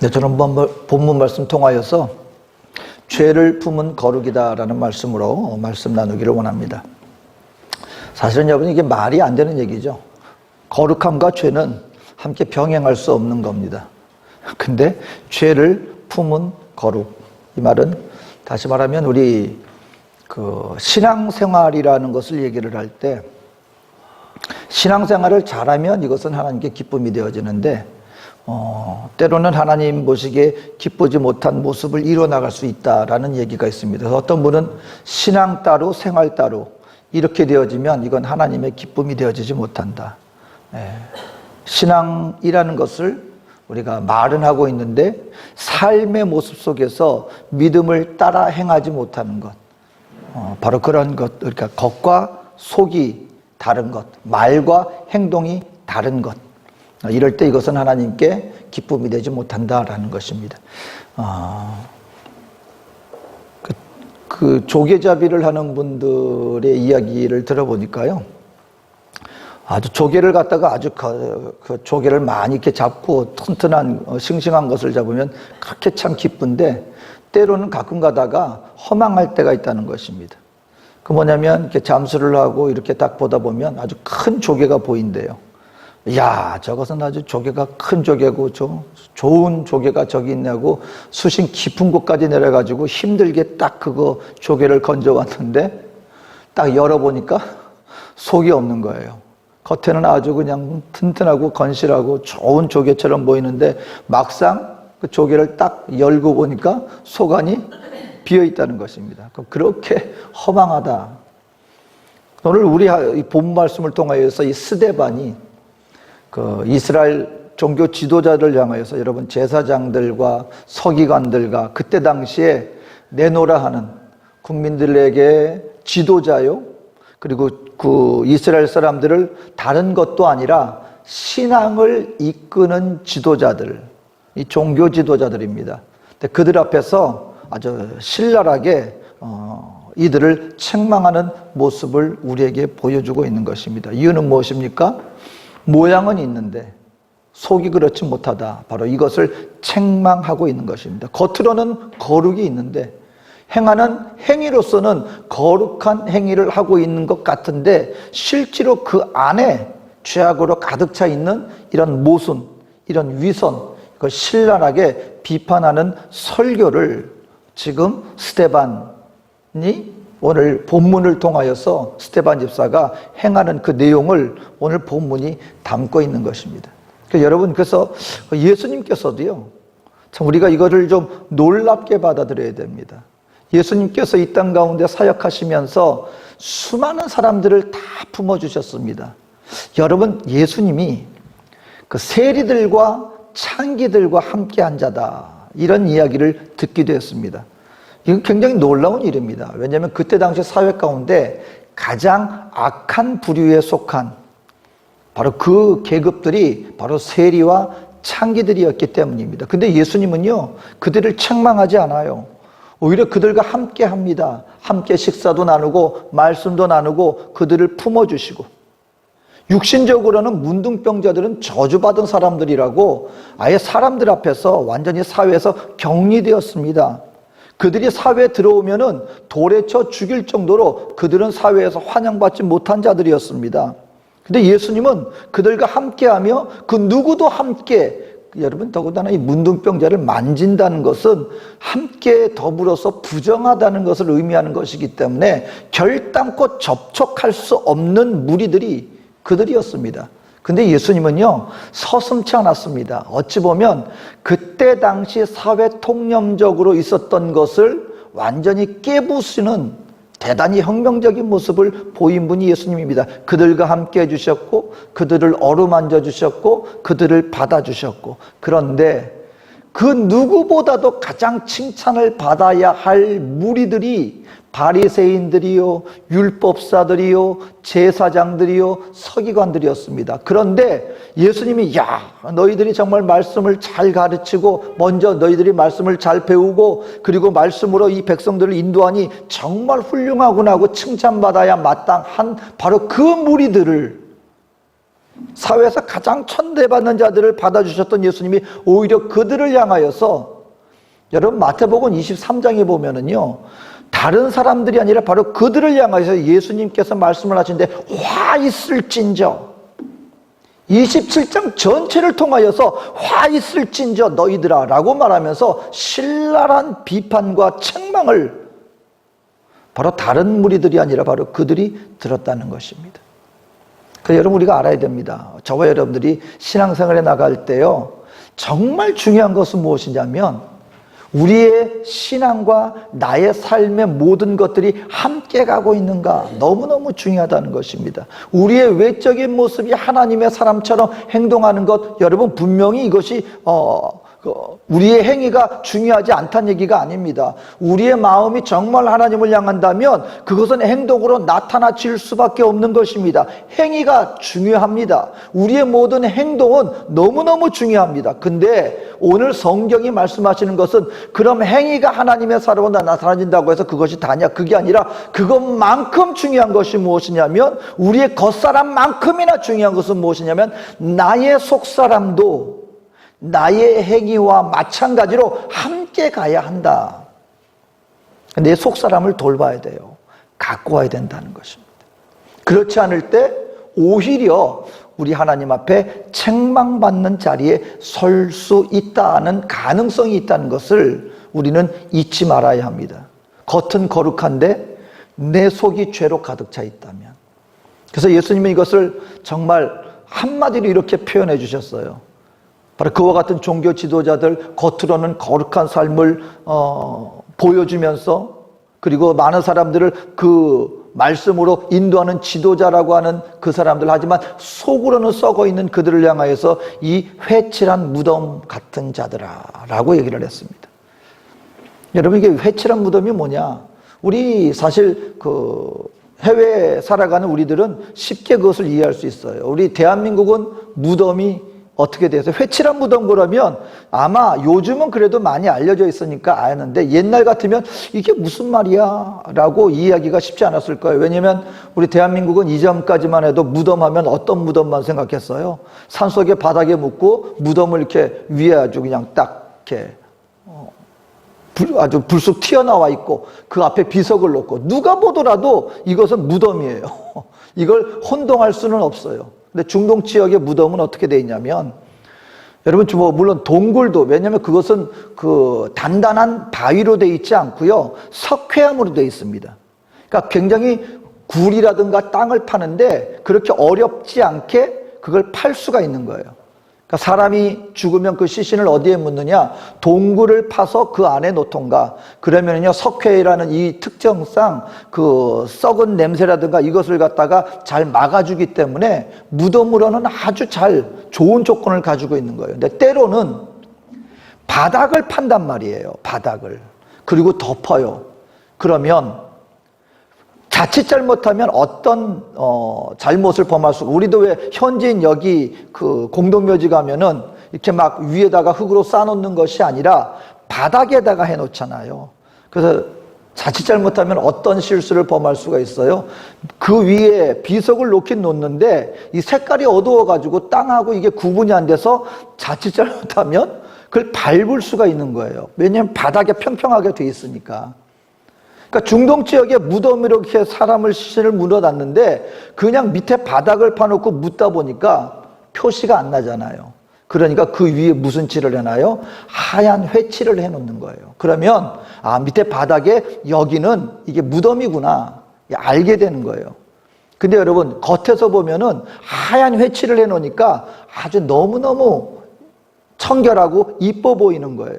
네, 저는 본문 말씀 통하여서 죄를 품은 거룩이다라는 말씀으로 말씀 나누기를 원합니다. 사실은 여러분 이게 말이 안 되는 얘기죠. 거룩함과 죄는 함께 병행할 수 없는 겁니다. 근데 죄를 품은 거룩, 이 말은 다시 말하면 우리 신앙생활이라는 것을 얘기를 할 때 신앙생활을 잘하면 이것은 하나님께 기쁨이 되어지는데 때로는 하나님 보시기에 기쁘지 못한 모습을 이뤄나갈 수 있다라는 얘기가 있습니다. 그래서 어떤 분은 신앙 따로 생활 따로 이렇게 되어지면 이건 하나님의 기쁨이 되어지지 못한다. 신앙이라는 것을 우리가 말은 하고 있는데 삶의 모습 속에서 믿음을 따라 행하지 못하는 것, 바로 그런 것, 그러니까 겉과 속이 다른 것, 말과 행동이 다른 것, 이럴 때 이것은 하나님께 기쁨이 되지 못한다라는 것입니다. 그 조개잡이를 하는 분들의 이야기를 들어보니까요, 아주 조개를 갖다가 아주 그 조개를 많이 이렇게 잡고 튼튼한 싱싱한 것을 잡으면 그렇게 참 기쁜데 때로는 가끔 가다가 허망할 때가 있다는 것입니다. 그 뭐냐면 이렇게 잠수를 하고 이렇게 딱 보다 보면 아주 큰 조개가 보인대요. 야, 저것은 아주 조개가 큰 조개고 좋은 조개가 저기 있냐고 수심 깊은 곳까지 내려가지고 힘들게 딱 그거 조개를 건져왔는데 딱 열어보니까 속이 없는 거예요. 겉에는 아주 그냥 튼튼하고 건실하고 좋은 조개처럼 보이는데 막상 그 조개를 딱 열고 보니까 속 안이 비어 있다는 것입니다. 그렇게 허망하다. 오늘 우리 본 말씀을 통하여서 이 스데반이 그 이스라엘 종교 지도자들 향하여서 여러분 제사장들과 서기관들과 그때 당시에 내노라 하는 국민들에게 지도자요. 그리고 그 이스라엘 사람들을 다른 것도 아니라 신앙을 이끄는 지도자들, 이 종교 지도자들입니다. 근데 그들 앞에서 아주 신랄하게 이들을 책망하는 모습을 우리에게 보여주고 있는 것입니다. 이유는 무엇입니까? 모양은 있는데 속이 그렇지 못하다. 바로 이것을 책망하고 있는 것입니다. 겉으로는 거룩이 있는데 행하는 행위로서는 거룩한 행위를 하고 있는 것 같은데 실제로 그 안에 죄악으로 가득 차 있는 이런 모순, 이런 위선, 그걸 신랄하게 비판하는 설교를 지금 스데반이 오늘 본문을 통하여서 스데반 집사가 행하는 그 내용을 오늘 본문이 담고 있는 것입니다. 여러분, 그래서 예수님께서도요, 참 우리가 이거를 좀 놀랍게 받아들여야 됩니다. 예수님께서 이 땅 가운데 사역하시면서 수많은 사람들을 다 품어주셨습니다. 여러분, 예수님이 그 세리들과 창기들과 함께 한 자다, 이런 이야기를 듣기도 했습니다. 이건 굉장히 놀라운 일입니다. 왜냐하면 그때 당시 사회 가운데 가장 악한 부류에 속한 바로 그 계급들이 바로 세리와 창기들이었기 때문입니다. 근데 예수님은요, 그들을 책망하지 않아요. 오히려 그들과 함께 합니다. 함께 식사도 나누고 말씀도 나누고 그들을 품어주시고, 육신적으로는 문둥병자들은 저주받은 사람들이라고 아예 사람들 앞에서 완전히 사회에서 격리되었습니다. 그들이 사회에 들어오면은 돌에 쳐 죽일 정도로 그들은 사회에서 환영받지 못한 자들이었습니다. 근데 예수님은 그들과 함께하며 그 누구도 함께, 여러분, 더군다나 이 문둥병자를 만진다는 것은 함께 더불어서 부정하다는 것을 의미하는 것이기 때문에 결단코 접촉할 수 없는 무리들이 그들이었습니다. 근데 예수님은요, 서슴지 않았습니다. 어찌 보면 그때 당시 사회 통념적으로 있었던 것을 완전히 깨부수는 대단히 혁명적인 모습을 보인 분이 예수님입니다. 그들과 함께 해주셨고, 그들을 어루만져 주셨고, 그들을 받아주셨고, 그런데 그 누구보다도 가장 칭찬을 받아야 할 무리들이 바리새인들이요, 율법사들이요, 제사장들이요, 서기관들이었습니다. 그런데 예수님이 야, 너희들이 정말 말씀을 잘 가르치고 먼저 너희들이 말씀을 잘 배우고 그리고 말씀으로 이 백성들을 인도하니 정말 훌륭하구나 하고 칭찬받아야 마땅한 바로 그 무리들을 사회에서 가장 천대받는 자들을 받아주셨던 예수님이 오히려 그들을 향하여서, 여러분 마태복음 23장에 보면은요, 다른 사람들이 아니라 바로 그들을 향하여서 예수님께서 말씀을 하시는데, 화 있을진저, 27장 전체를 통하여서 화 있을진저 너희들아 라고 말하면서 신랄한 비판과 책망을 바로 다른 무리들이 아니라 바로 그들이 들었다는 것입니다. 그래서 여러분, 우리가 알아야 됩니다. 저와 여러분들이 신앙생활에 나갈 때요, 정말 중요한 것은 무엇이냐면 우리의 신앙과 나의 삶의 모든 것들이 함께 가고 있는가, 너무너무 중요하다는 것입니다. 우리의 외적인 모습이 하나님의 사람처럼 행동하는 것, 여러분 분명히 이것이 우리의 행위가 중요하지 않다는 얘기가 아닙니다. 우리의 마음이 정말 하나님을 향한다면 그것은 행동으로 나타나질 수밖에 없는 것입니다. 행위가 중요합니다. 우리의 모든 행동은 너무너무 중요합니다. 근데 오늘 성경이 말씀하시는 것은 그럼 행위가 하나님의 사람으로 나타나진다고 해서 그것이 다냐? 그게 아니라 그것만큼 중요한 것이 무엇이냐면, 우리의 겉사람만큼이나 중요한 것은 무엇이냐면 나의 속사람도 나의 행위와 마찬가지로 함께 가야 한다. 내 속사람을 돌봐야 돼요. 갖고 와야 된다는 것입니다. 그렇지 않을 때 오히려 우리 하나님 앞에 책망받는 자리에 설 수 있다는 가능성이 있다는 것을 우리는 잊지 말아야 합니다. 겉은 거룩한데 내 속이 죄로 가득 차 있다면. 그래서 예수님은 이것을 정말 한마디로 이렇게 표현해 주셨어요. 바로 그와 같은 종교 지도자들, 겉으로는 거룩한 삶을 보여주면서, 그리고 많은 사람들을 그 말씀으로 인도하는 지도자라고 하는 그 사람들, 하지만 속으로는 썩어 있는 그들을 향하여서 이 회칠한 무덤 같은 자들아 라고 얘기를 했습니다. 여러분, 이게 회칠한 무덤이 뭐냐? 우리 사실 해외에 살아가는 우리들은 쉽게 그것을 이해할 수 있어요. 우리 대한민국은 무덤이 어떻게 돼서 회칠한 무덤, 그러면 아마 요즘은 그래도 많이 알려져 있으니까 아는데, 옛날 같으면 이게 무슨 말이야 라고 이해하기가 쉽지 않았을 거예요. 왜냐하면 우리 대한민국은 이전까지만 해도 무덤하면 어떤 무덤만 생각했어요? 산속에 바닥에 묻고 무덤을 이렇게 위에 아주 그냥 딱 이렇게 아주 불쑥 튀어나와 있고 그 앞에 비석을 놓고 누가 보더라도 이것은 무덤이에요. 이걸 혼동할 수는 없어요. 근데 중동 지역의 무덤은 어떻게 돼 있냐면, 여러분, 물론 동굴도, 왜냐하면 그것은 그 단단한 바위로 돼 있지 않고요, 석회암으로 돼 있습니다. 그러니까 굉장히 굴이라든가 땅을 파는데 그렇게 어렵지 않게 그걸 팔 수가 있는 거예요. 그러니까 사람이 죽으면 그 시신을 어디에 묻느냐? 동굴을 파서 그 안에 놓던가, 그러면은요, 석회라는 이 특성상 그 썩은 냄새라든가 이것을 갖다가 잘 막아주기 때문에 무덤으로는 아주 좋은 조건을 가지고 있는 거예요. 근데 때로는 바닥을 판단 말이에요. 바닥을. 그리고 덮어요. 그러면 자칫 잘못하면 어떤 잘못을 범할 수가, 우리도 왜 현지인 여기 그 공동묘지 가면은 이렇게 막 위에다가 흙으로 쌓아놓는 것이 아니라 바닥에다가 해놓잖아요. 그래서 자칫 잘못하면 어떤 실수를 범할 수가 있어요. 그 위에 비석을 놓긴 놓는데 이 색깔이 어두워가지고 땅하고 이게 구분이 안 돼서 자칫 잘못하면 그걸 밟을 수가 있는 거예요. 왜냐하면 바닥에 평평하게 돼 있으니까. 그러니까 중동 지역에 무덤 이렇게 사람을 시신을 묻어놨는데 그냥 밑에 바닥을 파놓고 묻다 보니까 표시가 안 나잖아요. 그러니까 그 위에 무슨 칠을 해놔요? 하얀 회칠을 해놓는 거예요. 그러면 밑에 바닥에 여기는 이게 무덤이구나 알게 되는 거예요. 근데 여러분, 겉에서 보면은 하얀 회칠을 해놓으니까 아주 너무너무 청결하고 이뻐 보이는 거예요.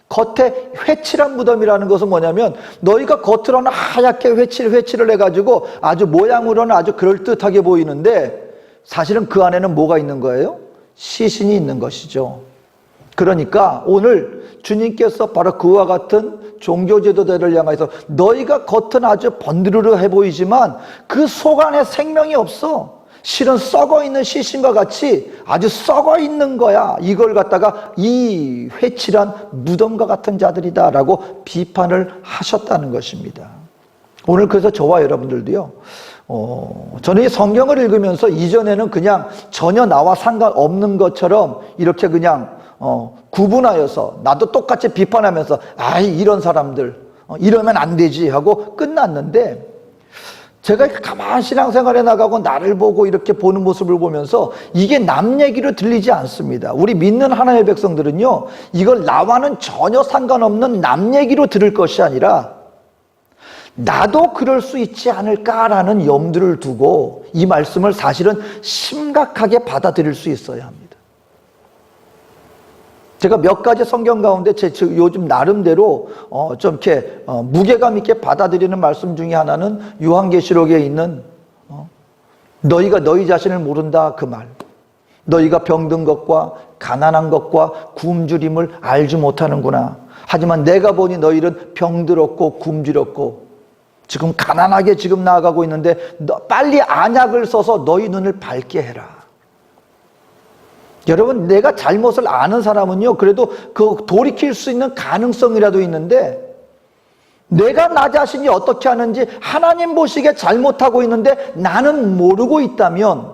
겉에 회칠한 무덤이라는 것은 뭐냐면, 너희가 겉으로는 하얗게 회칠을 해가지고 아주 모양으로는 아주 그럴듯하게 보이는데 사실은 그 안에는 뭐가 있는 거예요? 시신이 있는 것이죠. 그러니까 오늘 주님께서 바로 그와 같은 종교 지도자들을 향해서, 너희가 겉은 아주 번드르르해 보이지만 그 속 안에 생명이 없어. 실은 썩어 있는 시신과 같이 아주 썩어 있는 거야. 이걸 갖다가 이 회칠한 무덤과 같은 자들이다라고 비판을 하셨다는 것입니다. 오늘 그래서 저와 여러분들도요, 저는 이 성경을 읽으면서 이전에는 그냥 전혀 나와 상관없는 것처럼 이렇게 그냥 구분하여서 나도 똑같이 비판하면서 아이 이런 사람들 이러면 안 되지 하고 끝났는데, 제가 가만히 신앙생활에 나가고 나를 보고 이렇게 보는 모습을 보면서 이게 남 얘기로 들리지 않습니다. 우리 믿는 하나님의 백성들은요, 이걸 나와는 전혀 상관없는 남 얘기로 들을 것이 아니라 나도 그럴 수 있지 않을까라는 염두를 두고 이 말씀을 사실은 심각하게 받아들일 수 있어야 합니다. 제가 몇 가지 성경 가운데 제 요즘 나름대로 좀 이렇게 무게감 있게 받아들이는 말씀 중에 하나는 요한계시록에 있는 너희가 너희 자신을 모른다 그 말. 너희가 병든 것과 가난한 것과 굶주림을 알지 못하는구나. 하지만 내가 보니 너희는 병들었고 굶주렸고 지금 가난하게 지금 나아가고 있는데 빨리 안약을 써서 너희 눈을 밝게 해라. 여러분, 내가 잘못을 아는 사람은요, 그래도 그 돌이킬 수 있는 가능성이라도 있는데, 내가 나 자신이 어떻게 하는지 하나님 보시기에 잘못하고 있는데 나는 모르고 있다면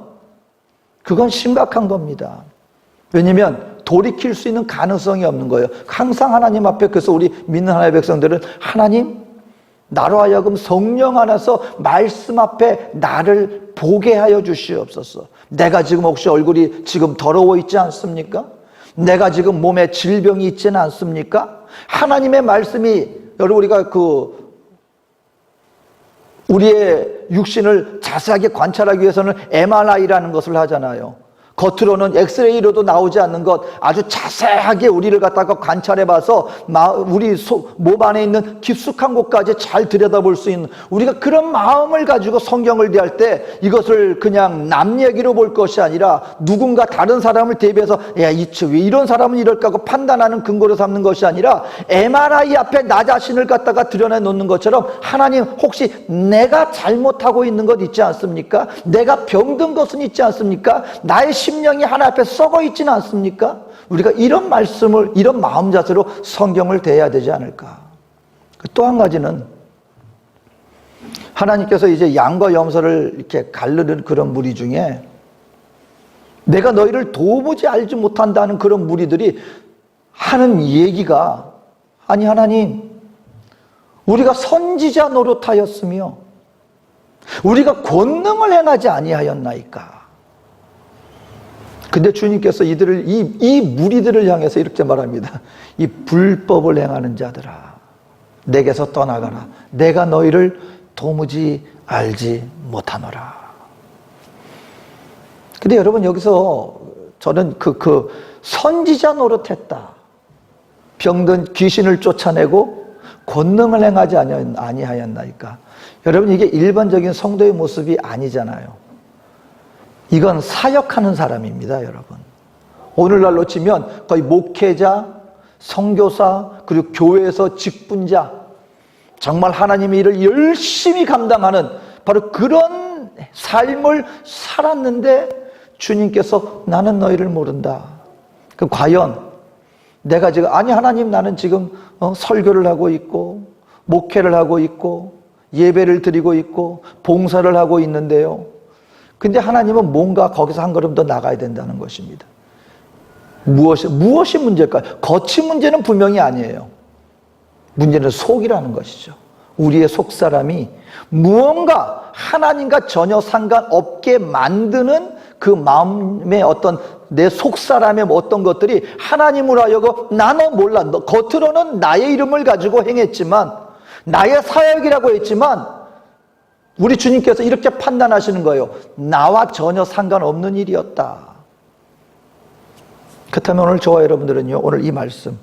그건 심각한 겁니다. 왜냐하면 돌이킬 수 있는 가능성이 없는 거예요. 항상 하나님 앞에, 그래서 우리 믿는 하나님의 백성들은 하나님, 나로 하여금 성령 안에서 말씀 앞에 나를 보게 하여 주시옵소서. 내가 지금 혹시 얼굴이 지금 더러워 있지 않습니까? 내가 지금 몸에 질병이 있지는 않습니까? 하나님의 말씀이, 여러분 우리가 우리의 육신을 자세하게 관찰하기 위해서는 MRI라는 것을 하잖아요. 겉으로는 엑스레이로도 나오지 않는 것, 아주 자세하게 우리를 갖다가 관찰해봐서 우리 몸 안에 있는 깊숙한 곳까지 잘 들여다볼 수 있는, 우리가 그런 마음을 가지고 성경을 대할 때 이것을 그냥 남 얘기로 볼 것이 아니라 누군가 다른 사람을 대비해서 야, 왜 이런 사람은 이럴까 하고 판단하는 근거로 삼는 것이 아니라 MRI 앞에 나 자신을 갖다가 드러내놓는 것처럼, 하나님 혹시 내가 잘못하고 있는 것 있지 않습니까? 내가 병든 것은 있지 않습니까? 나의 심령이 하나님 앞에 썩어 있지는 않습니까? 우리가 이런 말씀을, 이런 마음 자세로 성경을 대해야 되지 않을까. 또 한 가지는 하나님께서 이제 양과 염소를 이렇게 가르는 그런 무리 중에 내가 너희를 도무지 알지 못한다는 그런 무리들이 하는 얘기가, 아니 하나님, 우리가 선지자 노릇하였으며 우리가 권능을 행하지 아니하였나이까. 근데 주님께서 이 무리들을 향해서 이렇게 말합니다. 이 불법을 행하는 자들아, 내게서 떠나가라. 내가 너희를 도무지 알지 못하노라. 근데 여러분, 여기서 저는 선지자 노릇했다, 병든 귀신을 쫓아내고 권능을 행하지 아니하였나이까. 여러분, 이게 일반적인 성도의 모습이 아니잖아요. 이건 사역하는 사람입니다, 여러분. 오늘날로 치면 거의 목회자, 선교사, 그리고 교회에서 직분자, 정말 하나님의 일을 열심히 감당하는 바로 그런 삶을 살았는데 주님께서 나는 너희를 모른다. 그럼 과연 내가 지금, 아니 하나님, 나는 지금 설교를 하고 있고 목회를 하고 있고 예배를 드리고 있고 봉사를 하고 있는데요, 근데 하나님은 뭔가 거기서 한 걸음 더 나가야 된다는 것입니다. 무엇이 문제일까요? 겉이 문제는 분명히 아니에요. 문제는 속이라는 것이죠. 우리의 속사람이 무언가 하나님과 전혀 상관없게 만드는 그 마음의 어떤 내 속사람의 어떤 것들이 하나님으로 하여금 나는 몰라, 겉으로는 나의 이름을 가지고 행했지만, 나의 사역이라고 했지만, 우리 주님께서 이렇게 판단하시는 거예요. 나와 전혀 상관없는 일이었다. 그렇다면 오늘 저와 여러분들은요, 오늘 이 말씀,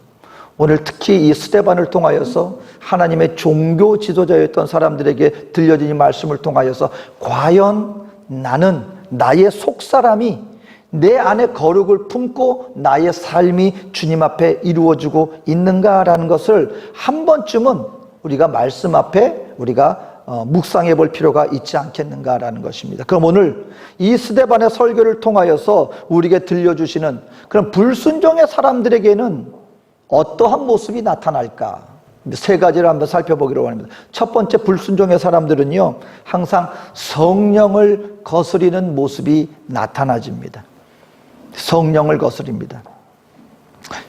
오늘 특히 이 스데반을 통하여서 하나님의 종교 지도자였던 사람들에게 들려진 이 말씀을 통하여서 과연 나는, 나의 속사람이 내 안에 거룩을 품고 나의 삶이 주님 앞에 이루어지고 있는가라는 것을 한 번쯤은 우리가 말씀 앞에 우리가 묵상해 볼 필요가 있지 않겠는가라는 것입니다. 그럼 오늘 이 스데반의 설교를 통하여서 우리에게 들려주시는 그런 불순종의 사람들에게는 어떠한 모습이 나타날까? 세 가지를 한번 살펴보기로 합니다. 첫 번째, 불순종의 사람들은요, 항상 성령을 거스리는 모습이 나타나집니다. 성령을 거스립니다.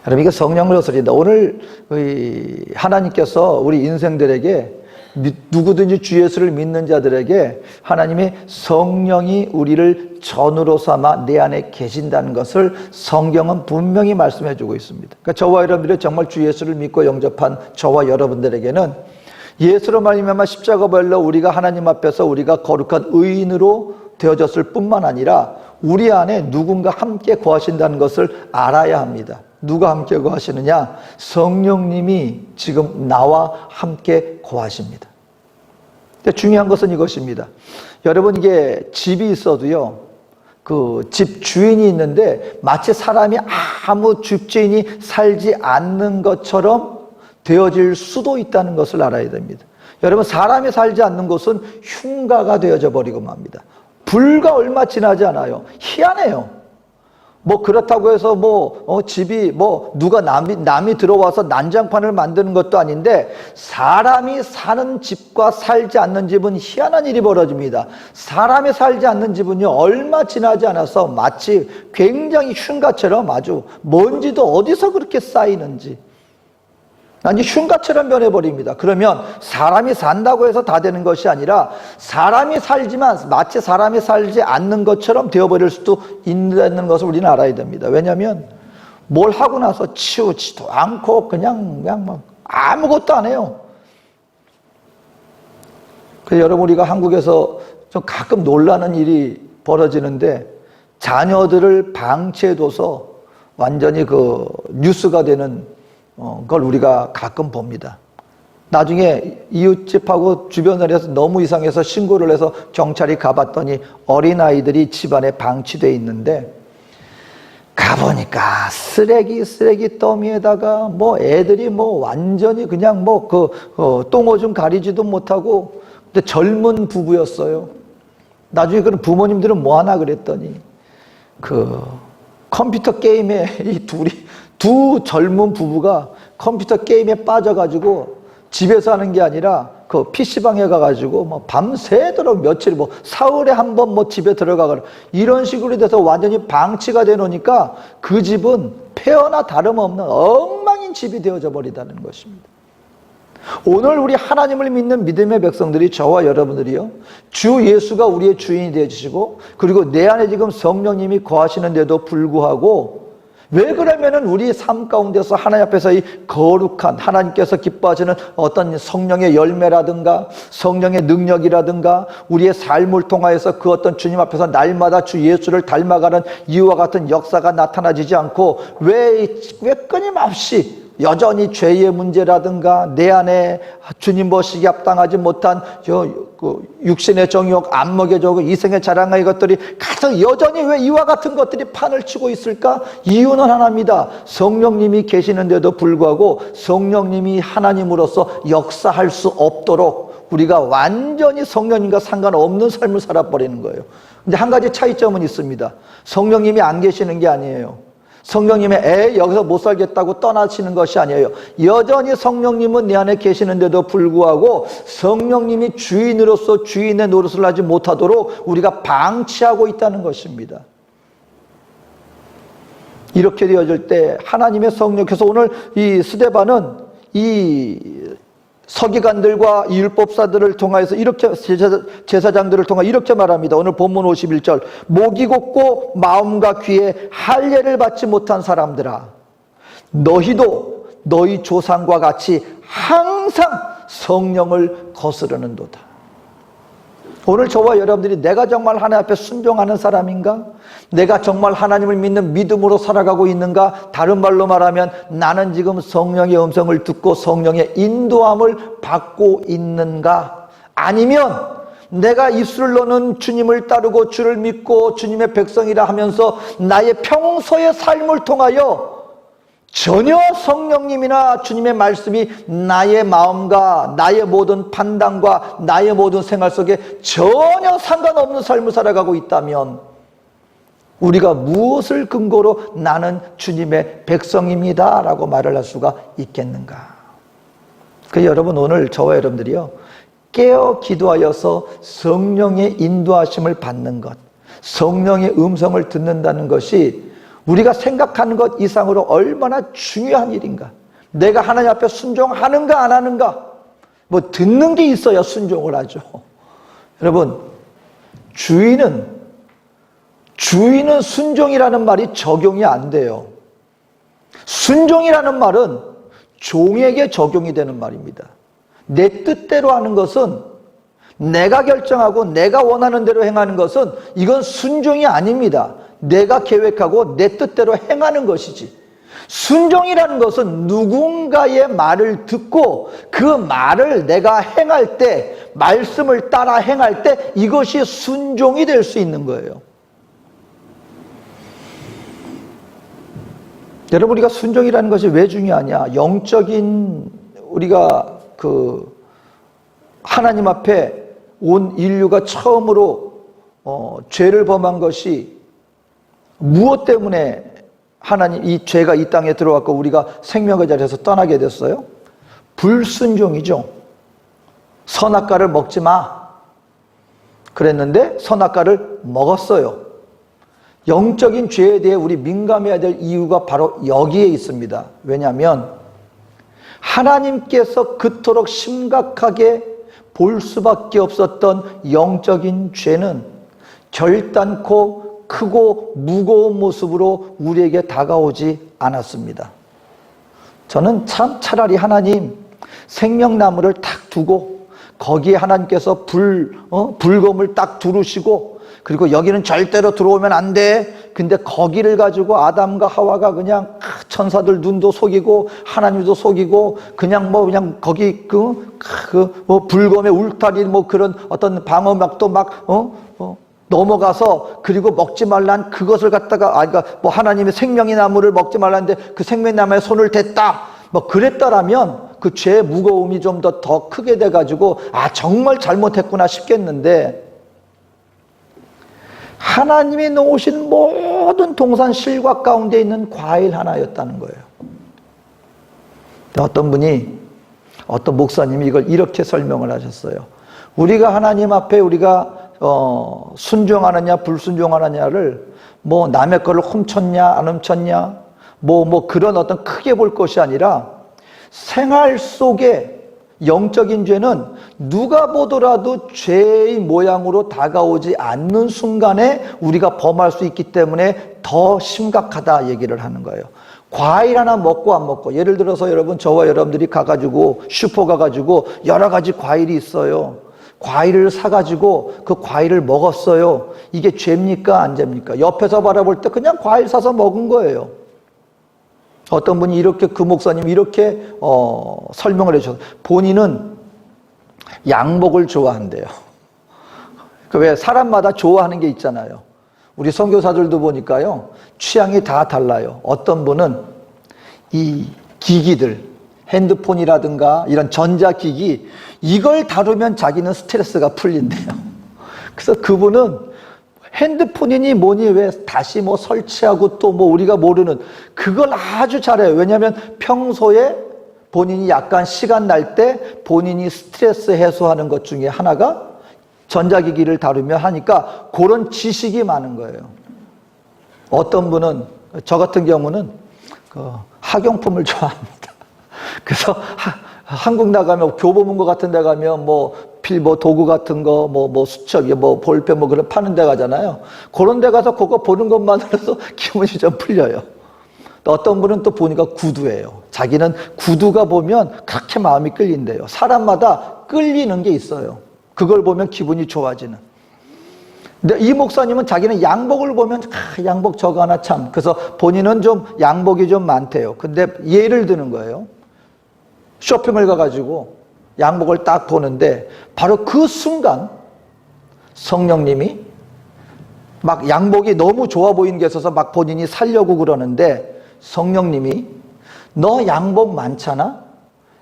여러분, 이게 성령을 거스린다. 오늘 하나님께서 우리 인생들에게, 누구든지 주 예수를 믿는 자들에게 하나님의 성령이 우리를 전으로 삼아 내 안에 계신다는 것을 성경은 분명히 말씀해 주고 있습니다. 그러니까 저와 여러분들이 정말 주 예수를 믿고 영접한 저와 여러분들에게는 예수로 말미암아 십자가별로 우리가 하나님 앞에서 우리가 거룩한 의인으로 되어졌을 뿐만 아니라 우리 안에 누군가 함께 거하신다는 것을 알아야 합니다. 누가 함께 거하시느냐? 성령님이 지금 나와 함께 거하십니다. 근데 중요한 것은 이것입니다. 여러분, 이게 집이 있어도요, 그 집 주인이 있는데 마치 사람이 아무 집주인이 살지 않는 것처럼 되어질 수도 있다는 것을 알아야 됩니다. 여러분, 사람이 살지 않는 곳은 흉가가 되어져 버리고 맙니다. 불과 얼마 지나지 않아요. 희한해요. 뭐 그렇다고 해서 집이 누가 남이 들어와서 난장판을 만드는 것도 아닌데, 사람이 사는 집과 살지 않는 집은 희한한 일이 벌어집니다. 사람이 살지 않는 집은요, 얼마 지나지 않아서 마치 굉장히 흉가처럼 아주 먼지도 어디서 그렇게 쌓이는지 아니 흉가처럼 변해버립니다. 그러면 사람이 산다고 해서 다 되는 것이 아니라 사람이 살지만 마치 사람이 살지 않는 것처럼 되어버릴 수도 있는 것을 우리는 알아야 됩니다. 왜냐하면 뭘 하고 나서 치우지도 않고 그냥 막 아무것도 안 해요. 그래서 여러분, 우리가 한국에서 좀 가끔 놀라는 일이 벌어지는데, 자녀들을 방치해둬서 완전히 그 뉴스가 되는 걸 우리가 가끔 봅니다. 나중에 이웃집하고 주변에서 너무 이상해서 신고를 해서 경찰이 가봤더니 어린아이들이 집안에 방치되어 있는데, 가보니까 쓰레기 더미에다가 애들이 완전히 그냥 똥오줌 가리지도 못하고, 근데 젊은 부부였어요. 나중에 그런 부모님들은 뭐 하나 그랬더니, 그 컴퓨터 게임에 두 젊은 부부가 컴퓨터 게임에 빠져가지고 집에서 하는 게 아니라 그 PC방에 가가지고 밤새도록 며칠 사흘에 한 번 집에 들어가거나 이런 식으로 돼서 완전히 방치가 돼 놓으니까 그 집은 폐허나 다름없는 엉망인 집이 되어져 버리다는 것입니다. 오늘 우리 하나님을 믿는 믿음의 백성들이, 저와 여러분들이요, 주 예수가 우리의 주인이 되어주시고, 그리고 내 안에 지금 성령님이 거하시는데도 불구하고, 왜 그러면은 우리 삶 가운데서 하나님 앞에서 이 거룩한 하나님께서 기뻐하시는 어떤 성령의 열매라든가 성령의 능력이라든가 우리의 삶을 통하여서 그 어떤 주님 앞에서 날마다 주 예수를 닮아가는 이와 같은 역사가 나타나지지 않고 왜 끊임없이 여전히 죄의 문제라든가 내 안에 주님 보시기에 합당하지 못한 육신의 정욕, 안목의 정욕, 이생의 자랑의 것들이 가장 여전히 왜 이와 같은 것들이 판을 치고 있을까? 이유는 하나입니다. 성령님이 계시는데도 불구하고 성령님이 하나님으로서 역사할 수 없도록 우리가 완전히 성령님과 상관없는 삶을 살아버리는 거예요. 근데 한 가지 차이점은 있습니다. 성령님이 안 계시는 게 아니에요. 성령님의 여기서 못 살겠다고 떠나시는 것이 아니에요. 여전히 성령님은 내 안에 계시는데도 불구하고 성령님이 주인으로서 주인의 노릇을 하지 못하도록 우리가 방치하고 있다는 것입니다. 이렇게 되어질 때 하나님의 성령, 그래서 오늘 이 스데반은 이 서기관들과 율법사들을 통하여서 이렇게, 제사장들을 통하 이렇게 말합니다. 오늘 본문 51절, 목이 곧고 마음과 귀에 할례를 받지 못한 사람들아, 너희도 너희 조상과 같이 항상 성령을 거스르는도다. 오늘 저와 여러분들이 내가 정말 하나님 앞에 순종하는 사람인가? 내가 정말 하나님을 믿는 믿음으로 살아가고 있는가? 다른 말로 말하면 나는 지금 성령의 음성을 듣고 성령의 인도함을 받고 있는가? 아니면 내가 입술로는 주님을 따르고 주를 믿고 주님의 백성이라 하면서 나의 평소의 삶을 통하여 전혀 성령님이나 주님의 말씀이 나의 마음과 나의 모든 판단과 나의 모든 생활 속에 전혀 상관없는 삶을 살아가고 있다면 우리가 무엇을 근거로 나는 주님의 백성입니다 라고 말을 할 수가 있겠는가? 여러분, 오늘 저와 여러분들이요, 깨어 기도하여서 성령의 인도하심을 받는 것, 성령의 음성을 듣는다는 것이 우리가 생각하는 것 이상으로 얼마나 중요한 일인가. 내가 하나님 앞에 순종하는가 안 하는가, 뭐 듣는 게 있어야 순종을 하죠. 여러분, 주인은 순종이라는 말이 적용이 안 돼요. 순종이라는 말은 종에게 적용이 되는 말입니다. 내 뜻대로 하는 것은, 내가 결정하고 내가 원하는 대로 행하는 것은 이건 순종이 아닙니다. 내가 계획하고 내 뜻대로 행하는 것이지. 순종이라는 것은 누군가의 말을 듣고 그 말을 내가 행할 때, 말씀을 따라 행할 때 이것이 순종이 될 수 있는 거예요. 여러분, 우리가 순종이라는 것이 왜 중요하냐? 영적인 우리가 하나님 앞에 온 인류가 처음으로 죄를 범한 것이 무엇 때문에 하나님 이 죄가 이 땅에 들어왔고 우리가 생명의 자리에서 떠나게 됐어요? 불순종이죠. 선악과를 먹지 마 그랬는데 선악과를 먹었어요. 영적인 죄에 대해 우리 민감해야 될 이유가 바로 여기에 있습니다. 왜냐하면 하나님께서 그토록 심각하게 볼 수밖에 없었던 영적인 죄는 결단코 크고 무거운 모습으로 우리에게 다가오지 않았습니다. 저는 참 차라리 하나님 생명나무를 딱 두고 거기에 하나님께서 불검을 딱 두르시고, 그리고 여기는 절대로 들어오면 안 돼. 근데 거기를 가지고 아담과 하와가 그냥 천사들 눈도 속이고 하나님도 속이고 그냥 거기 불검의 울타리 그런 어떤 방어막도 넘어가서, 그리고 먹지 말란 그것을 갖다가 그러니까 하나님의 생명의 나무를 먹지 말라는데 그 생명의 나무에 손을 댔다. 그랬다라면 그 죄의 무거움이 좀 더 크게 돼가지고 정말 잘못했구나 싶겠는데, 하나님이 놓으신 모든 동산 실과 가운데 있는 과일 하나였다는 거예요. 어떤 목사님이 이걸 이렇게 설명을 하셨어요. 우리가 하나님 앞에 우리가 순종하느냐 불순종하느냐를 남의 거를 훔쳤냐 안 훔쳤냐 그런 어떤 크게 볼 것이 아니라, 생활 속에 영적인 죄는 누가 보더라도 죄의 모양으로 다가오지 않는 순간에 우리가 범할 수 있기 때문에 더 심각하다 얘기를 하는 거예요. 과일 하나 먹고 안 먹고, 예를 들어서 여러분, 저와 여러분들이 가가지고 슈퍼 가가지고 여러 가지 과일이 있어요. 과일을 사가지고 그 과일을 먹었어요. 이게 죄입니까 안 죄입니까? 옆에서 바라볼 때 그냥 과일 사서 먹은 거예요. 어떤 분이 그 목사님이 이렇게 설명을 해주셨어요. 본인은 양복을 좋아한대요. 왜 사람마다 좋아하는 게 있잖아요. 우리 선교사들도 보니까요, 취향이 다 달라요. 어떤 분은 이 기기들, 핸드폰이라든가 이런 전자기기, 이걸 다루면 자기는 스트레스가 풀린대요. 그래서 그분은 핸드폰이니 뭐니 왜 다시 설치하고 또 우리가 모르는 그걸 아주 잘해요. 왜냐하면 평소에 본인이 약간 시간 날 때 본인이 스트레스 해소하는 것 중에 하나가 전자기기를 다루며 하니까 그런 지식이 많은 거예요. 어떤 분은, 저 같은 경우는 학용품을 좋아합니다. 그래서 한국 나가면 교보문고 같은 데 가면 필 도구 같은 거 수첩 볼펜 그런 파는 데 가잖아요. 그런 데 가서 그거 보는 것만으로도 기분이 좀 풀려요. 또 어떤 분은 또 보니까 구두예요. 자기는 구두가 보면 그렇게 마음이 끌린대요. 사람마다 끌리는 게 있어요. 그걸 보면 기분이 좋아지는. 근데 이 목사님은 자기는 양복을 보면 양복 저거 하나 참. 그래서 본인은 좀 양복이 좀 많대요. 근데 예를 드는 거예요. 쇼핑을 가가지고 양복을 딱 보는데 바로 그 순간 성령님이 양복이 너무 좋아 보이는 게 있어서 본인이 사려고 그러는데, 성령님이 너 양복 많잖아?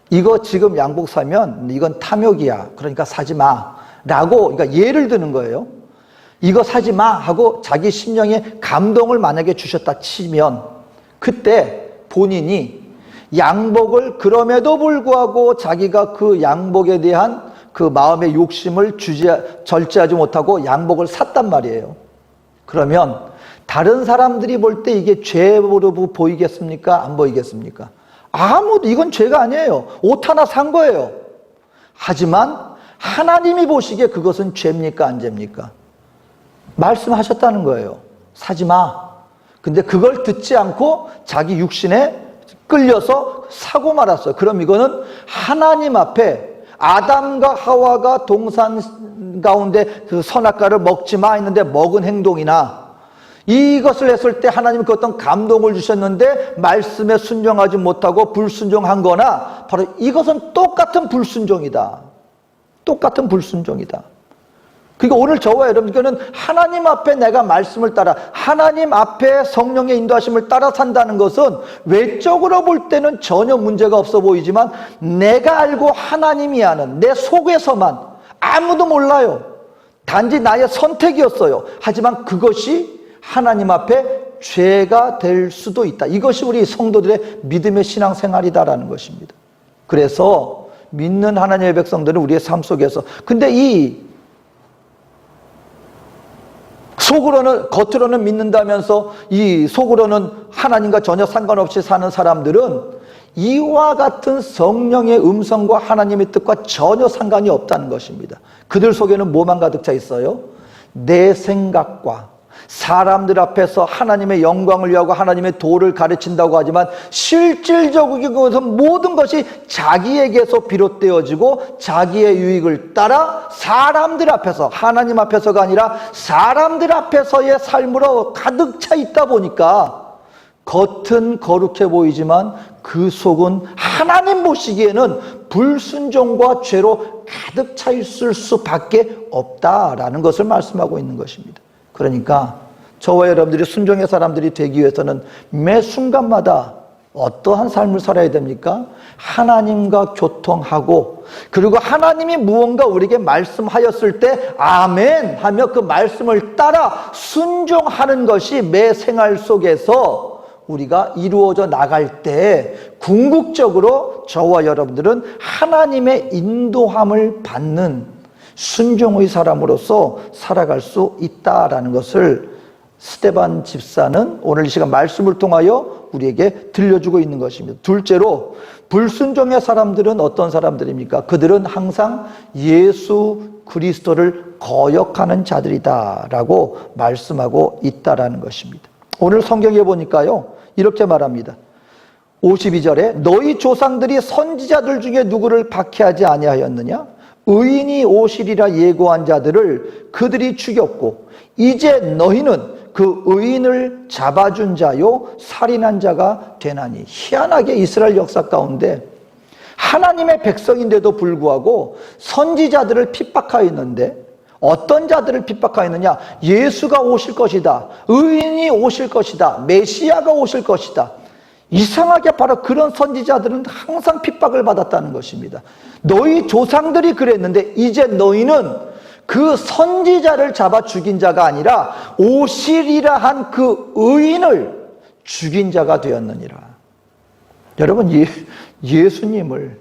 이거 지금 양복 사면 이건 탐욕이야. 그러니까 사지 마. 라고, 그러니까 예를 드는 거예요. 이거 사지 마 하고 자기 심령에 감동을 만약에 주셨다 치면, 그때 본인이 양복을 그럼에도 불구하고 자기가 그 양복에 대한 그 마음의 욕심을 절제하지 못하고 양복을 샀단 말이에요. 그러면 다른 사람들이 볼 때 이게 죄로 보이겠습니까? 안 보이겠습니까? 아무도 이건 죄가 아니에요. 옷 하나 산 거예요. 하지만 하나님이 보시기에 그것은 죄입니까? 안 죄입니까? 말씀하셨다는 거예요. 사지 마. 근데 그걸 듣지 않고 자기 육신에 끌려서 사고 말았어요. 그럼 이거는 하나님 앞에 아담과 하와가 동산 가운데 그 선악과를 먹지 마 했는데 먹은 행동이나 이것을 했을 때 하나님이 그 어떤 감동을 주셨는데 말씀에 순종하지 못하고 불순종한 거나 바로 이것은 똑같은 불순종이다. 똑같은 불순종이다. 그러니까 오늘 저와 여러분께는 하나님 앞에 내가 말씀을 따라 하나님 앞에 성령의 인도하심을 따라 산다는 것은 외적으로 볼 때는 전혀 문제가 없어 보이지만 내가 알고 하나님이 아는 내 속에서만 아무도 몰라요. 단지 나의 선택이었어요. 하지만 그것이 하나님 앞에 죄가 될 수도 있다. 이것이 우리 성도들의 믿음의 신앙생활이다라는 것입니다. 그래서 믿는 하나님의 백성들은 우리의 삶 속에서 근데 이 겉으로는 믿는다면서 이 속으로는 하나님과 전혀 상관없이 사는 사람들은 이와 같은 성령의 음성과 하나님의 뜻과 전혀 상관이 없다는 것입니다. 그들 속에는 뭐만 가득 차 있어요? 내 생각과 사람들 앞에서 하나님의 영광을 위하고 하나님의 도를 가르친다고 하지만 실질적으로 그것은 모든 것이 자기에게서 비롯되어지고 자기의 유익을 따라 사람들 앞에서 하나님 앞에서가 아니라 사람들 앞에서의 삶으로 가득 차 있다 보니까 겉은 거룩해 보이지만 그 속은 하나님 보시기에는 불순종과 죄로 가득 차 있을 수밖에 없다라는 것을 말씀하고 있는 것입니다. 그러니까 저와 여러분들이 순종의 사람들이 되기 위해서는 매 순간마다 어떠한 삶을 살아야 됩니까? 하나님과 교통하고 그리고 하나님이 무언가 우리에게 말씀하였을 때 아멘 하며 그 말씀을 따라 순종하는 것이 매 생활 속에서 우리가 이루어져 나갈 때 궁극적으로 저와 여러분들은 하나님의 인도함을 받는 순종의 사람으로서 살아갈 수 있다라는 것을 스데반 집사는 오늘 이 시간 말씀을 통하여 우리에게 들려주고 있는 것입니다. 둘째로 불순종의 사람들은 어떤 사람들입니까? 그들은 항상 예수 그리스도를 거역하는 자들이다라고 말씀하고 있다라는 것입니다. 오늘 성경에 보니까요 이렇게 말합니다. 52절에 너희 조상들이 선지자들 중에 누구를 박해하지 아니하였느냐? 의인이 오시리라 예고한 자들을 그들이 죽였고 이제 너희는 그 의인을 잡아준 자요 살인한 자가 되나니. 희한하게 이스라엘 역사 가운데 하나님의 백성인데도 불구하고 선지자들을 핍박하였는데 어떤 자들을 핍박하였느냐? 예수가 오실 것이다, 의인이 오실 것이다, 메시아가 오실 것이다. 이상하게 바로 그런 선지자들은 항상 핍박을 받았다는 것입니다. 너희 조상들이 그랬는데 이제 너희는 그 선지자를 잡아 죽인 자가 아니라 오시리라 한 그 의인을 죽인 자가 되었느니라. 여러분, 예수님을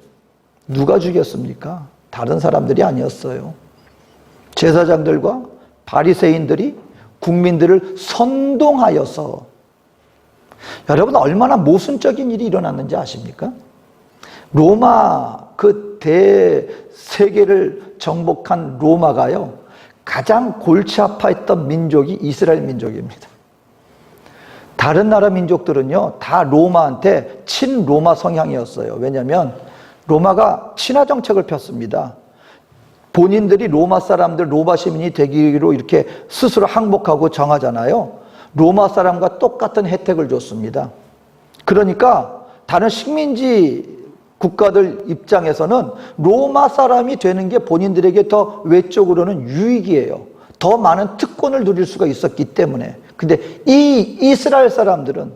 누가 죽였습니까? 다른 사람들이 아니었어요. 제사장들과 바리새인들이 국민들을 선동하여서, 여러분 얼마나 모순적인 일이 일어났는지 아십니까? 로마 그 대세계를 정복한 로마가요 가장 골치 아파했던 민족이 이스라엘 민족입니다. 다른 나라 민족들은요 다 로마한테 친로마 성향이었어요. 왜냐하면 로마가 친화 정책을 폈습니다. 본인들이 로마 사람들, 로마 시민이 되기로 이렇게 스스로 항복하고 정하잖아요. 로마 사람과 똑같은 혜택을 줬습니다. 그러니까 다른 식민지 국가들 입장에서는 로마 사람이 되는 게 본인들에게 더 외적으로는 유익이에요. 더 많은 특권을 누릴 수가 있었기 때문에. 근데 이 이스라엘 사람들은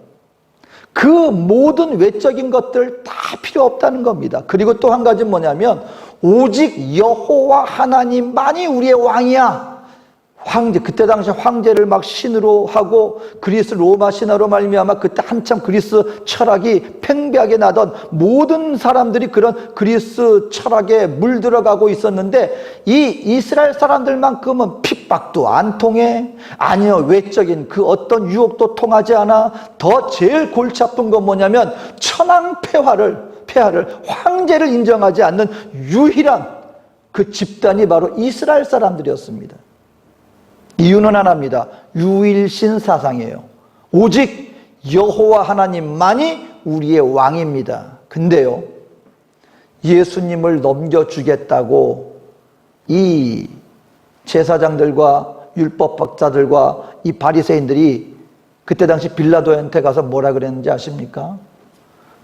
그 모든 외적인 것들 다 필요 없다는 겁니다. 그리고 또 한 가지는 뭐냐면 오직 여호와 하나님만이 우리의 왕이야. 황제, 그때 당시 황제를 막 신으로 하고 그리스 로마 신화로 말미암아 그때 한참 그리스 철학이 팽배하게 나던 모든 사람들이 그런 그리스 철학에 물들어가고 있었는데 이 이스라엘 사람들만큼은 핍박도 안 통해, 아니요 외적인 그 어떤 유혹도 통하지 않아. 더 제일 골치 아픈 건 뭐냐면 천황 폐하를 황제를 인정하지 않는 유일한 그 집단이 바로 이스라엘 사람들이었습니다. 이유는 하나입니다. 유일신 사상이에요. 오직 여호와 하나님만이 우리의 왕입니다. 근데요, 예수님을 넘겨주겠다고 이 제사장들과 율법학자들과 이 바리새인들이 그때 당시 빌라도한테 가서 뭐라 그랬는지 아십니까?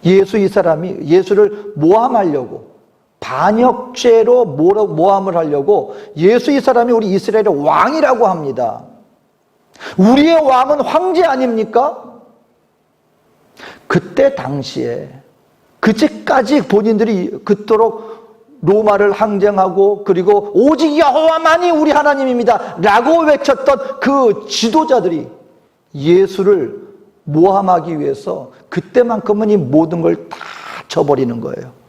이 사람이 예수를 모함하려고, 반역죄로 모함을 하려고 예수 이 사람이 우리 이스라엘의 왕이라고 합니다. 우리의 왕은 황제 아닙니까? 그때 당시에 그제까지 본인들이 그토록 로마를 항쟁하고 그리고 오직 여호와만이 우리 하나님입니다 라고 외쳤던 그 지도자들이 예수를 모함하기 위해서 그때만큼은 이 모든 걸 다 쳐버리는 거예요.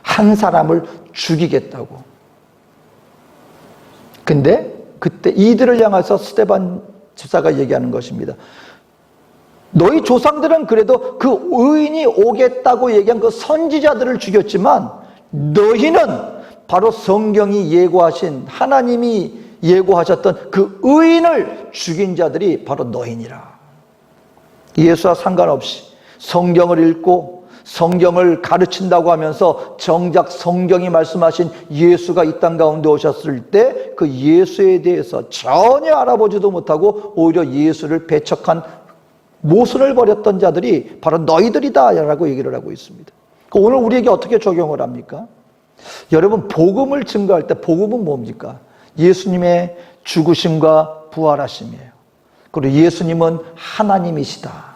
한 사람을 죽이겠다고. 근데 그때 이들을 향해서 스데반 집사가 얘기하는 것입니다. 너희 조상들은 그래도 그 의인이 오겠다고 얘기한 그 선지자들을 죽였지만 너희는 바로 성경이 예고하신, 하나님이 예고하셨던 그 의인을 죽인 자들이 바로 너희니라. 예수와 상관없이 성경을 읽고 성경을 가르친다고 하면서 정작 성경이 말씀하신 예수가 이 땅 가운데 오셨을 때 그 예수에 대해서 전혀 알아보지도 못하고 오히려 예수를 배척한 모순을 벌였던 자들이 바로 너희들이다 라고 얘기를 하고 있습니다. 오늘 우리에게 어떻게 적용을 합니까? 여러분, 복음을 증거할 때 복음은 뭡니까? 예수님의 죽으심과 부활하심이에요. 그리고 예수님은 하나님이시다.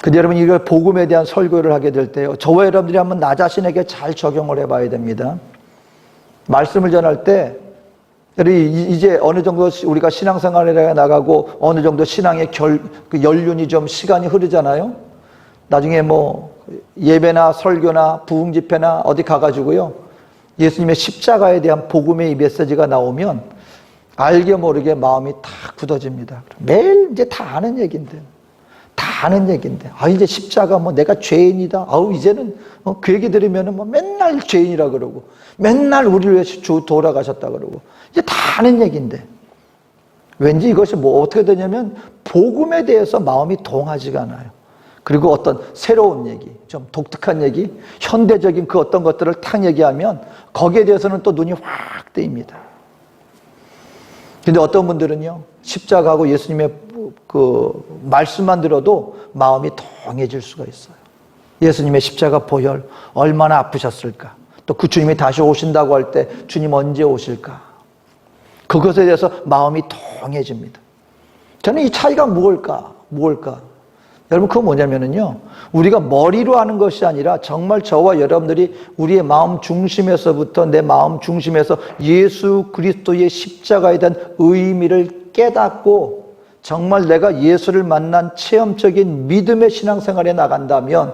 근데 여러분, 이걸 복음에 대한 설교를 하게 될 때요, 저와 여러분들이 한번 나 자신에게 잘 적용을 해봐야 됩니다. 말씀을 전할 때 이제 어느 정도 우리가 신앙생활에 나가고 어느 정도 신앙의 그 연륜이 좀 시간이 흐르잖아요. 나중에 뭐 예배나 설교나 부흥집회나 어디 가가지고요, 예수님의 십자가에 대한 복음의 이 메시지가 나오면 알게 모르게 마음이 다 굳어집니다. 매일 이제 다 아는 얘기인데, 이제 십자가 뭐 내가 죄인이다. 이제는 그 얘기 들으면 뭐 맨날 죄인이라 그러고, 맨날 우리를 위해서 주 돌아가셨다 그러고, 이제 다 아는 얘기인데, 왠지 이것이 뭐 어떻게 되냐면 복음에 대해서 마음이 동하지가 않아요. 그리고 어떤 새로운 얘기, 좀 독특한 얘기, 현대적인 그 어떤 것들을 탁 얘기하면 거기에 대해서는 또 눈이 확 뜨입니다. 근데 어떤 분들은요, 십자가하고 예수님의 그 말씀만 들어도 마음이 동해질 수가 있어요. 예수님의 십자가 보혈 얼마나 아프셨을까? 또 그 주님이 다시 오신다고 할 때 주님 언제 오실까? 그것에 대해서 마음이 동해집니다. 저는 이 차이가 무엇일까? 여러분, 그건 뭐냐면요, 우리가 머리로 하는 것이 아니라 정말 저와 여러분들이 우리의 마음 중심에서부터, 내 마음 중심에서 예수 그리스도의 십자가에 대한 의미를 깨닫고 정말 내가 예수를 만난 체험적인 믿음의 신앙생활에 나간다면,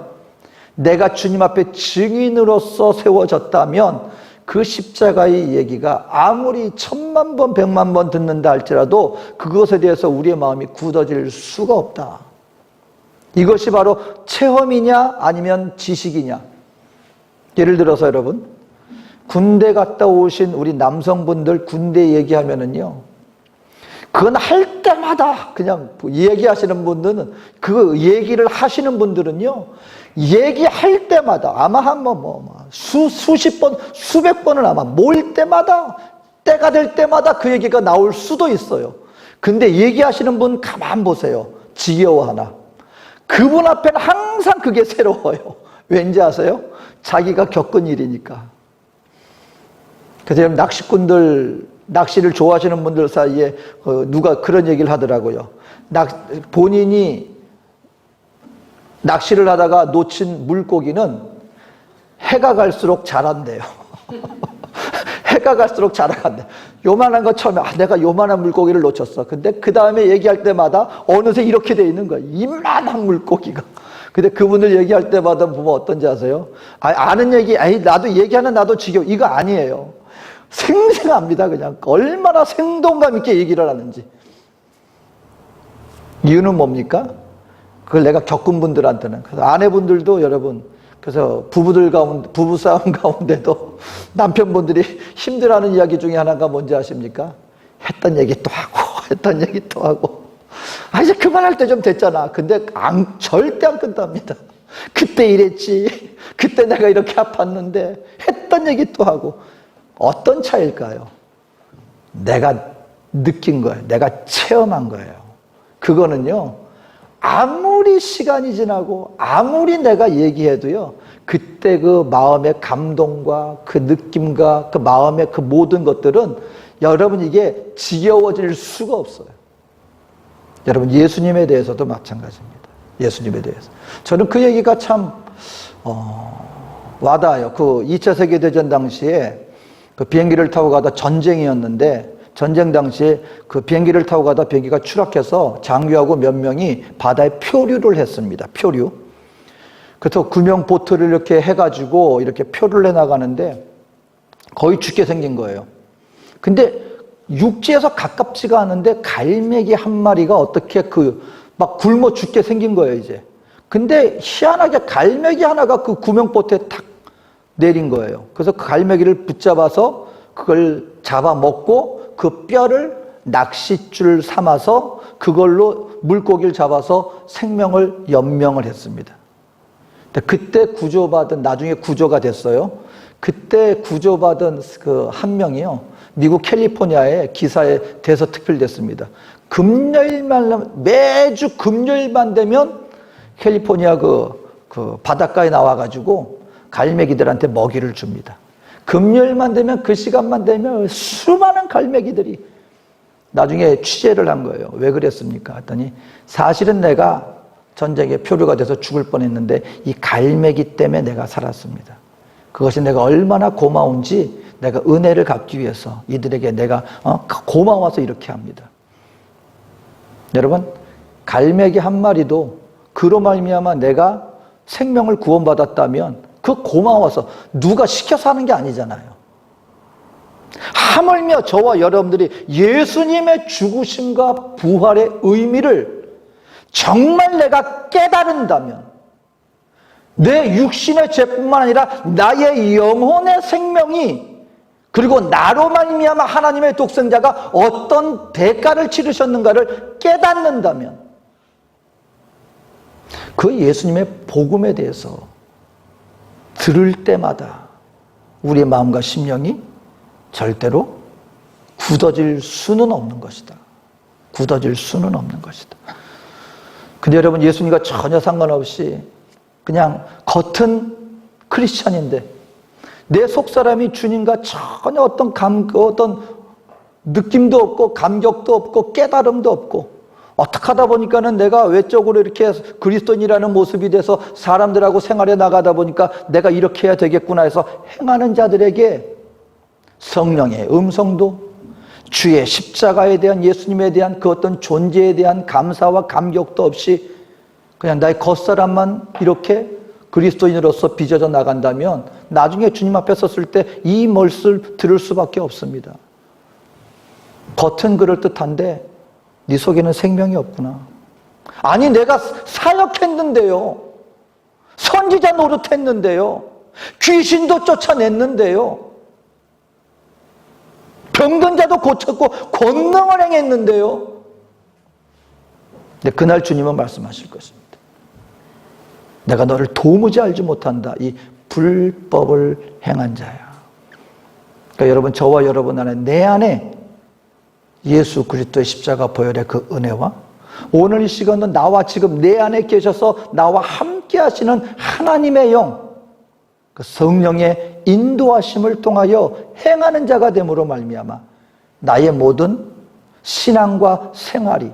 내가 주님 앞에 증인으로서 세워졌다면 그 십자가의 얘기가 아무리 1000만 번, 100만 번 듣는다 할지라도 그것에 대해서 우리의 마음이 굳어질 수가 없다. 이것이 바로 체험이냐 아니면 지식이냐. 예를 들어서 여러분, 군대 갔다 오신 우리 남성분들 군대 얘기하면은요, 그건 할 때마다 그냥 얘기하시는 분들은, 그 얘기를 하시는 분들은요, 얘기할 때마다 아마 수십 번, 수백 번을 아마 모일 때마다, 때가 될 때마다 그 얘기가 나올 수도 있어요. 근데 얘기하시는 분 가만 보세요. 지겨워하나? 그분 앞에는 항상 그게 새로워요. 왠지 아세요? 자기가 겪은 일이니까. 그래서 낚시꾼들, 낚시를 좋아하시는 분들 사이에 누가 그런 얘기를 하더라고요. 본인이 낚시를 하다가 놓친 물고기는 해가 갈수록 자란대요. 해가 갈수록 자라간대. 요만한 거 처음에 내가 요만한 물고기를 놓쳤어. 근데 그 다음에 얘기할 때마다 어느새 이렇게 돼 있는 거야. 이만한 물고기가. 근데 그분들 얘기할 때마다 보면 어떤지 아세요? 아는 얘기, 나도 얘기하는 나도 지겨워. 이거 아니에요. 생생합니다. 그냥 얼마나 생동감 있게 얘기를 하는지. 이유는 뭡니까? 그걸 내가 겪은 분들한테는. 그래서 아내분들도 여러분, 그래서 부부싸움 가운데도 남편분들이 힘들어하는 이야기 중에 하나가 뭔지 아십니까? 했던 얘기 또 하고, 했던 얘기 또 하고. 이제 그만할 때 좀 됐잖아. 근데 절대 안 끝납니다. 그때 이랬지. 그때 내가 이렇게 아팠는데. 했던 얘기 또 하고. 어떤 차이일까요? 내가 느낀 거예요. 내가 체험한 거예요. 그거는요, 아무리 시간이 지나고 아무리 내가 얘기해도요, 그때 그 마음의 감동과 그 느낌과 그 마음의 그 모든 것들은 여러분 이게 지겨워질 수가 없어요. 여러분 예수님에 대해서도 마찬가지입니다. 예수님에 대해서. 저는 그 얘기가 참 와닿아요. 그 2차 세계대전 당시에 그 비행기를 타고 가다 전쟁이었는데 전쟁 당시에 그 비행기를 타고 가다 비행기가 추락해서 장교하고 몇 명이 바다에 표류를 했습니다. 표류. 그래서 구명 보트를 이렇게 해가지고 이렇게 표류를 해나가는데 거의 죽게 생긴 거예요. 근데 육지에서 가깝지가 않은데 갈매기 한 마리가 어떻게 막 굶어 죽게 생긴 거예요, 이제. 근데 희한하게 갈매기 하나가 그 구명보트에 탁 내린 거예요. 그래서 그 갈매기를 붙잡아서 그걸 잡아먹고 그 뼈를 낚싯줄 삼아서 그걸로 물고기를 잡아서 생명을 연명을 했습니다. 그때 구조받은, 나중에 구조가 됐어요. 그때 구조받은 그 한 명이요, 미국 캘리포니아의 기사에 대서특필됐습니다. 매주 금요일만 되면 캘리포니아 그 바닷가에 나와가지고 갈매기들한테 먹이를 줍니다. 금요일만 되면, 그 시간만 되면 수많은 갈매기들이. 나중에 취재를 한 거예요. 왜 그랬습니까? 했더니 사실은 내가 전쟁에 표류가 돼서 죽을 뻔했는데 이 갈매기 때문에 내가 살았습니다. 그것이 내가 얼마나 고마운지 내가 은혜를 갚기 위해서 이들에게 내가 고마워서 이렇게 합니다. 여러분, 갈매기 한 마리도 그로 말미암아 내가 생명을 구원받았다면 그 고마워서, 누가 시켜서 하는 게 아니잖아요. 하물며 저와 여러분들이 예수님의 죽으심과 부활의 의미를 정말 내가 깨달은다면 내 육신의 죄뿐만 아니라 나의 영혼의 생명이, 그리고 나로 말미암아 하나님의 독생자가 어떤 대가를 치르셨는가를 깨닫는다면 그 예수님의 복음에 대해서 들을 때마다 우리의 마음과 심령이 절대로 굳어질 수는 없는 것이다. 굳어질 수는 없는 것이다. 근데 여러분, 예수님과 전혀 상관없이 그냥 겉은 크리스찬인데 내 속사람이 주님과 전혀 어떤 느낌도 없고 감격도 없고 깨달음도 없고, 어떻게 하다 보니까는 내가 외적으로 이렇게 그리스도인이라는 모습이 돼서 사람들하고 생활해 나가다 보니까 내가 이렇게 해야 되겠구나 해서 행하는 자들에게 성령의 음성도, 주의 십자가에 대한, 예수님에 대한 그 어떤 존재에 대한 감사와 감격도 없이 그냥 나의 겉사람만 이렇게 그리스도인으로서 빚어져 나간다면 나중에 주님 앞에 섰을 때 이 말씀을 들을 수밖에 없습니다. 겉은 그럴듯한데 네 속에는 생명이 없구나. 아니, 내가 사역했는데요, 선지자 노릇했는데요, 귀신도 쫓아냈는데요, 병든 자도 고쳤고 권능을 행했는데요. 근데 그날 주님은 말씀하실 것입니다. 내가 너를 도무지 알지 못한다, 이 불법을 행한 자야. 그러니까 여러분, 저와 여러분 안에, 내 안에 예수 그리스도의 십자가 보혈의 그 은혜와 오늘 이 시간은 나와 지금 내 안에 계셔서 나와 함께 하시는 하나님의 영, 그 성령의 인도하심을 통하여 행하는 자가 됨으로 말미암아 나의 모든 신앙과 생활이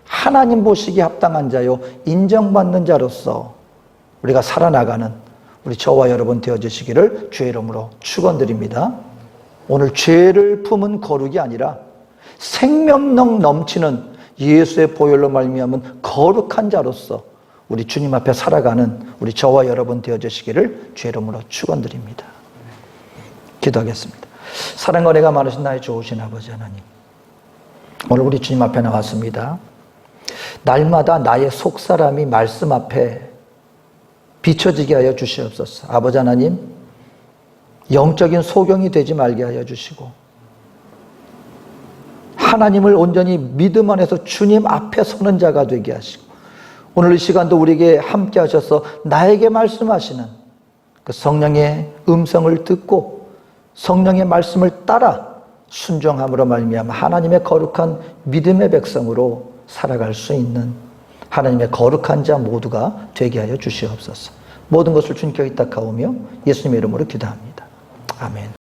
하나님 보시기에 합당한 자요 인정받는 자로서 우리가 살아나가는 우리 저와 여러분 되어주시기를 주의 이름으로 축원드립니다. 오늘 죄를 품은 거룩이 아니라 생명력 넘치는 예수의 보혈로 말미암은 거룩한 자로서 우리 주님 앞에 살아가는 우리 저와 여러분 되어주시기를 주의 이름으로 축원드립니다. 기도하겠습니다. 사랑과 은혜가 많으신 나의 좋으신 아버지 하나님, 오늘 우리 주님 앞에 나왔습니다. 날마다 나의 속사람이 말씀 앞에 비춰지게 하여 주시옵소서. 아버지 하나님, 영적인 소경이 되지 말게 하여 주시고 하나님을 온전히 믿음 안에서 주님 앞에 서는 자가 되게 하시고 오늘 이 시간도 우리에게 함께 하셔서 나에게 말씀하시는 그 성령의 음성을 듣고 성령의 말씀을 따라 순종함으로 말미암아 하나님의 거룩한 믿음의 백성으로 살아갈 수 있는 하나님의 거룩한 자 모두가 되게 하여 주시옵소서. 모든 것을 주님께 의탁하오며 예수님의 이름으로 기도합니다. 아멘.